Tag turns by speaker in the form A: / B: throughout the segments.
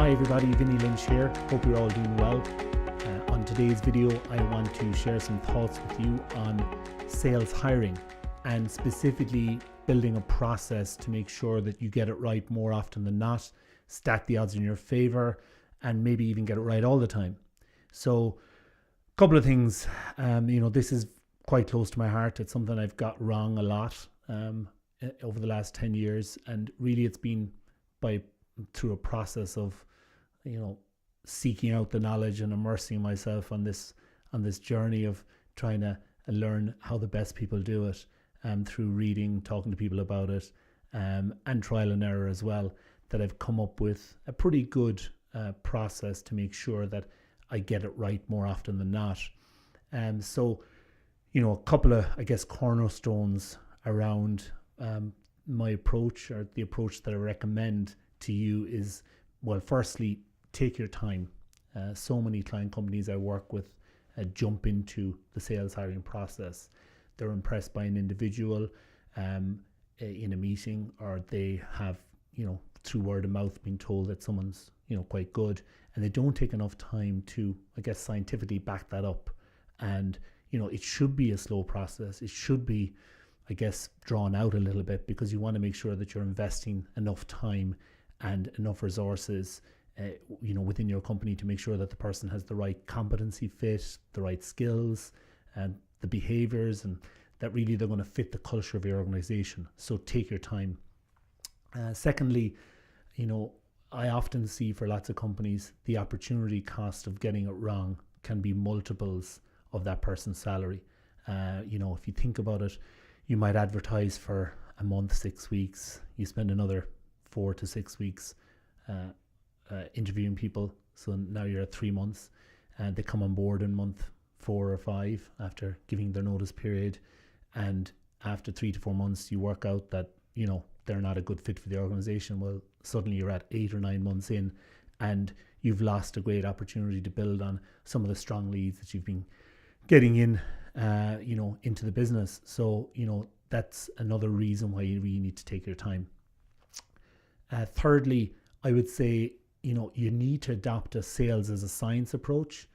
A: Hi everybody, Vinny Lynch here. Hope you're all doing well. On today's video, I want to share some thoughts with you on sales hiring and specifically building a process to make sure that you get it right more often than not, stack the odds in your favor, and maybe even get it right all the time. So, a couple of things. This is quite close to my heart. It's something I've got wrong a lot over the last 10 years, and really it's been through a process of seeking out the knowledge and immersing myself on this journey of trying to learn how the best people do it, through reading, talking to people about it, and trial and error as well, that I've come up with a pretty good process to make sure that I get it right more often than not. So a couple of, cornerstones around my approach, or the approach that I recommend to you, is, well, firstly, take your time. So many client companies I work with jump into the sales hiring process. They're impressed by an individual in a meeting, or they have, through word of mouth, been told that someone's, quite good, and they don't take enough time to, scientifically back that up. And, it should be a slow process. It should be, drawn out a little bit, because you want to make sure that you're investing enough time and enough resources within your company to make sure that the person has the right competency fit, the right skills, and the behaviors, and that really they're going to fit the culture of your organization. So take your time. Secondly, I often see for lots of companies, the opportunity cost of getting it wrong can be multiples of that person's salary. If you think about it, you might advertise for a month, 6 weeks. You spend another 4 to 6 weeks interviewing people. So now you're at 3 months, and they come on board in month 4 or 5 after giving their notice period. And after 3 to 4 months, you work out that, they're not a good fit for the organization. Well, suddenly you're at 8 or 9 months in, and you've lost a great opportunity to build on some of the strong leads that you've been getting in, into the business. So, that's another reason why you really need to take your time. Thirdly, I would say, you need to adopt a sales as a science approach.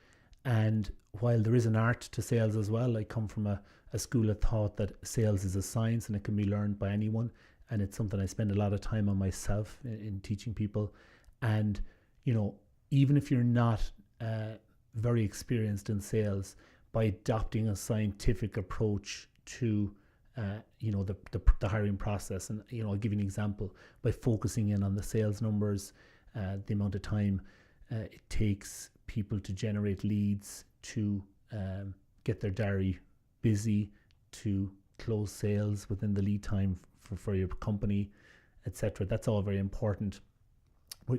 A: And while there is an art to sales as well, I come from a school of thought that sales is a science and it can be learned by anyone. And it's something I spend a lot of time on myself in teaching people. And, even if you're not very experienced in sales, by adopting a scientific approach to the hiring process, and I'll give you an example, by focusing in on the sales numbers, the amount of time it takes people to generate leads, to get their diary busy, to close sales within the lead time for your company, etc. That's all very important.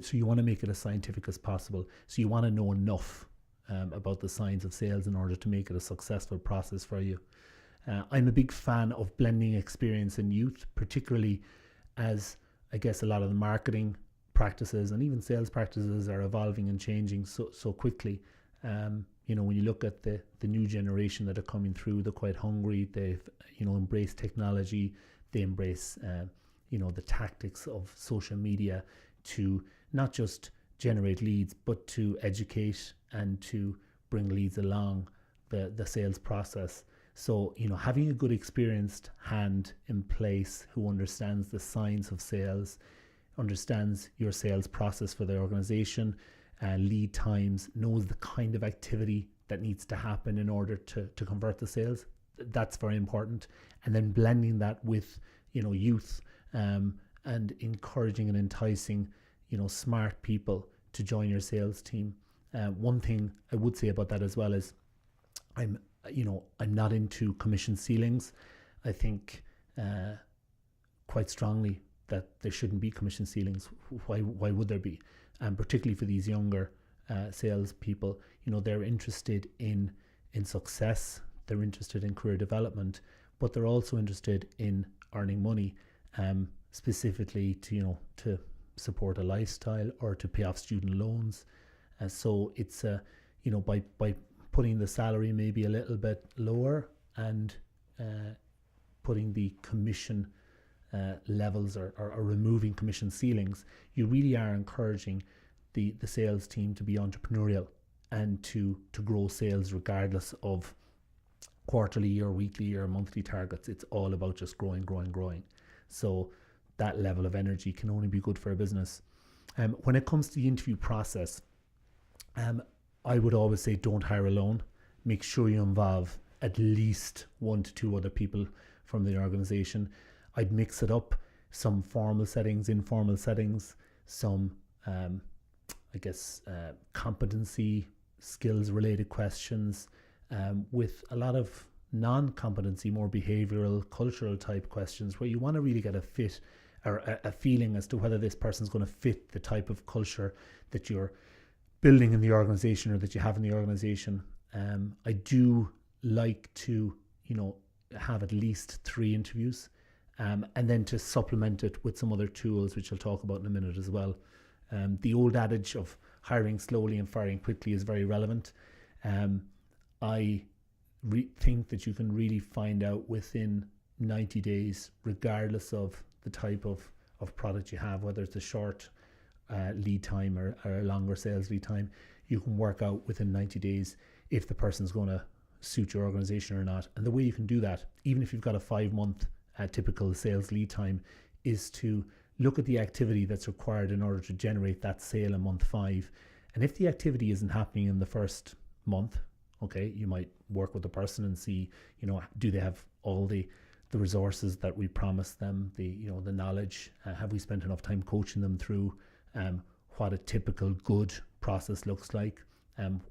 A: So you want to make it as scientific as possible. So you want to know enough about the science of sales in order to make it a successful process for you. I'm a big fan of blending experience and youth, particularly as a lot of the marketing practices and even sales practices are evolving and changing so quickly. When you look at the new generation that are coming through, they're quite hungry. They've embraced technology. They embrace the tactics of social media to not just generate leads, but to educate and to bring leads along the sales process. So, having a good experienced hand in place who understands the science of sales, understands your sales process for the organization, lead times, knows the kind of activity that needs to happen in order to convert the sales, that's very important. And then blending that with, youth, and encouraging and enticing, smart people to join your sales team. One thing I would say about that as well is I'm not into commission ceilings. I think quite strongly that there shouldn't be commission ceilings. Why would there be? And particularly for these younger sales people, they're interested in success. They're interested in career development, but they're also interested in earning money, specifically to support a lifestyle or to pay off student loans. So it's by putting the salary maybe a little bit lower and putting the commission levels or removing commission ceilings, you really are encouraging the sales team to be entrepreneurial and to grow sales regardless of quarterly or weekly or monthly targets. It's all about just growing. So that level of energy can only be good for a business. When it comes to the interview process, I would always say don't hire alone. Make sure you involve at least 1 to 2 other people from the organization. I'd mix it up, some formal settings, informal settings, some competency, skills related questions, with a lot of non-competency, more behavioral, cultural type questions where you want to really get a fit or a feeling as to whether this person's going to fit the type of culture that you're building in the organization or that you have in the organization. I do like to, have at least 3 interviews, and then to supplement it with some other tools, which I'll talk about in a minute as well. The old adage of hiring slowly and firing quickly is very relevant. I think that you can really find out within 90 days, regardless of the type of product you have, whether it's a short lead time or a longer sales lead time, you can work out within 90 days if the person's going to suit your organization or not. And the way you can do that, even if you've got a 5-month typical sales lead time, is to look at the activity that's required in order to generate that sale in month 5. And if the activity isn't happening in the first month, okay, you might work with the person and see, do they have all the resources that we promised them, the knowledge, have we spent enough time coaching them through what a typical good process looks like,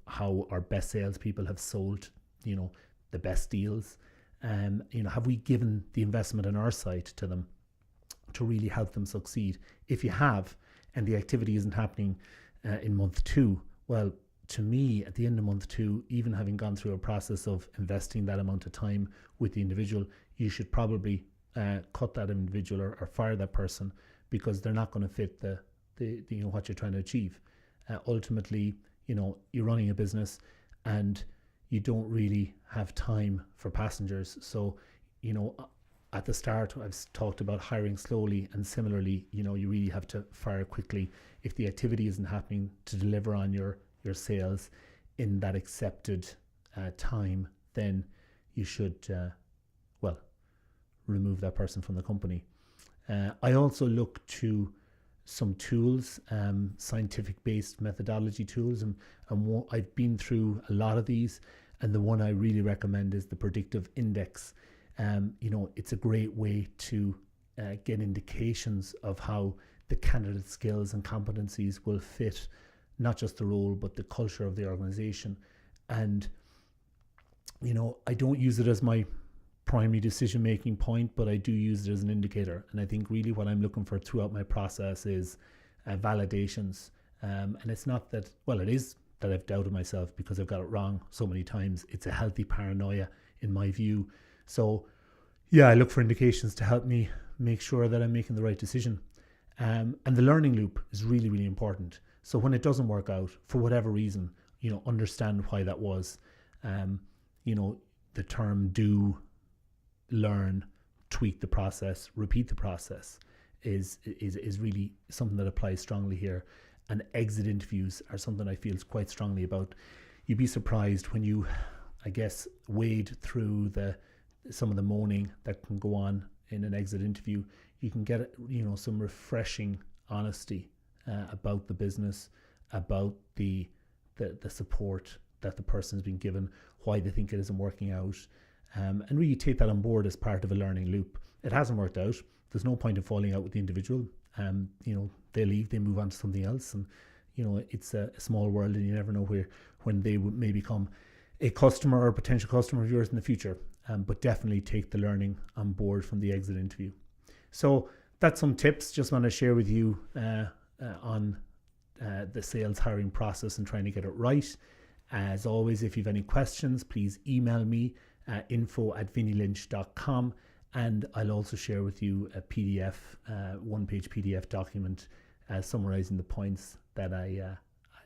A: how our best salespeople have sold, the best deals, have we given the investment on our side to them to really help them succeed? If you have, and the activity isn't happening in month 2, well, to me, at the end of month 2, even having gone through a process of investing that amount of time with the individual, you should probably cut that individual or fire that person, because they're not going to fit the what you're trying to achieve. Ultimately, you're running a business and you don't really have time for passengers. So, at the start, I've talked about hiring slowly, and similarly, you really have to fire quickly. If the activity isn't happening to deliver on your sales in that accepted time, then you should, remove that person from the company. I also look to some tools, scientific-based methodology tools, and I've been through a lot of these, and the one I really recommend is the predictive index. It's a great way to get indications of how the candidate skills and competencies will fit not just the role but the culture of the organization. And I don't use it as my primary decision making point, but I do use it as an indicator. And I think really what I'm looking for throughout my process is validations. And it's not that, it is that I've doubted myself because I've got it wrong so many times. It's a healthy paranoia in my view. So I look for indications to help me make sure that I'm making the right decision. And the learning loop is really, really important. So when it doesn't work out for whatever reason, understand why that was. The term do, learn, tweak the process, repeat the process is really something that applies strongly here. And exit interviews are something I feel quite strongly about. You'd be surprised when you, wade through some of the moaning that can go on in an exit interview. You can get some refreshing honesty about the business, about the support that the person's been given, why they think it isn't working out, and really take that on board as part of a learning loop. It hasn't worked out. There's no point in falling out with the individual. They leave, they move on to something else, and it's a small world, and you never know when they may become a customer or a potential customer of yours in the future. But definitely take the learning on board from the exit interview. So that's some tips just want to share with you on the sales hiring process and trying to get it right. As always, if you have any questions, please email me info@vinnylynch.com, and I'll also share with you a PDF, one-page PDF document summarizing the points that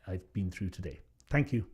A: I've been through today. Thank you.